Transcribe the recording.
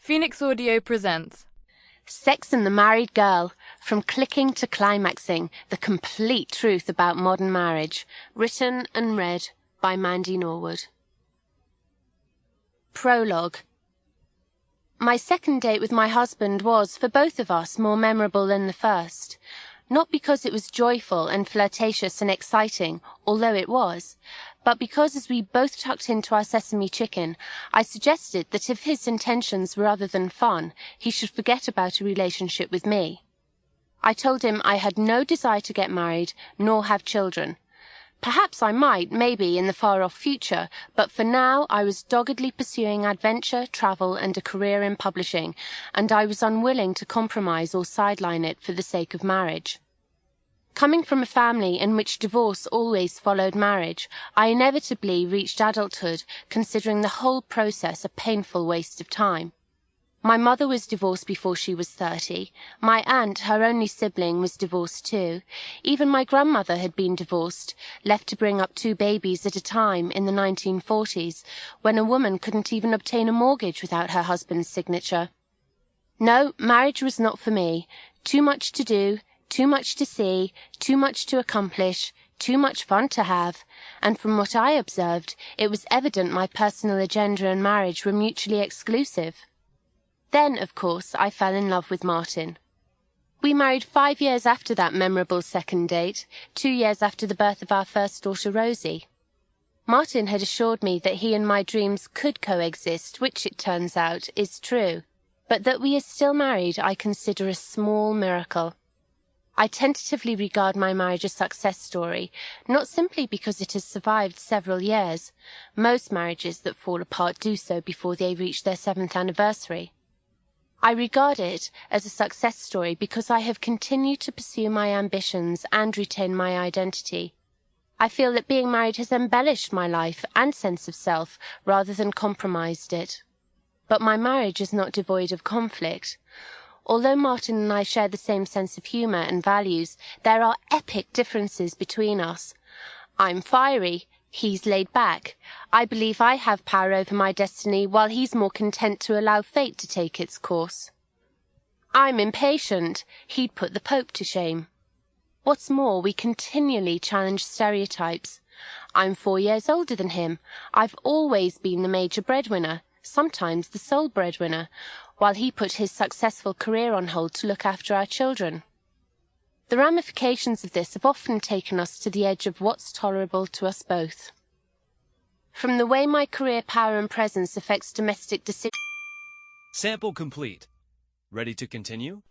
Phoenix Audio presents Sex and the Married Girl, From Clicking to Climaxing, The Complete Truth About Modern Marriage, written and read by Mandi Norwood. Prologue. My second date with my husband was, for both of us, more memorable than the first. Not because it was joyful and flirtatious and exciting, although it was, but because as we both tucked into our sesame chicken, I suggested that if his intentions were other than fun, he should forget about a relationship with me. I told him I had no desire to get married, nor have children. Perhaps I might, maybe, in the far-off future, but for now I was doggedly pursuing adventure, travel, and a career in publishing, and I was unwilling to compromise or sideline it for the sake of marriage. Coming from a family in which divorce always followed marriage, I inevitably reached adulthood considering the whole process a painful waste of time. My mother was divorced before she was 30. My aunt, her only sibling, was divorced too. Even my grandmother had been divorced, left to bring up 2 babies at a time in the 1940s, when a woman couldn't even obtain a mortgage without her husband's signature. No, marriage was not for me. Too much to do, too much to see, too much to accomplish, too much fun to have, and from what I observed, it was evident my personal agenda and marriage were mutually exclusive. Then, of course, I fell in love with Martin. We married 5 years after that memorable second date, 2 years after the birth of our first daughter, Rosie. Martin had assured me that he and my dreams could coexist, which, it turns out, is true, but that we are still married I consider a small miracle. I tentatively regard my marriage a success story, not simply because it has survived several years. Most marriages that fall apart do so before they reach their 7th anniversary. I regard it as a success story because I have continued to pursue my ambitions and retain my identity. I feel that being married has embellished my life and sense of self rather than compromised it. But my marriage is not devoid of conflict. Although Martin and I share the same sense of humour and values, there are epic differences between us. I'm fiery. He's laid back. I believe I have power over my destiny, while he's more content to allow fate to take its course. I'm impatient. He'd put the Pope to shame. What's more, we continually challenge stereotypes. I'm 4 years older than him. I've always been the major breadwinner, sometimes the sole breadwinner, while he put his successful career on hold to look after our children. The ramifications of this have often taken us to the edge of what's tolerable to us both. From the way my career power and presence affects domestic decisions. Sample complete. Ready to continue?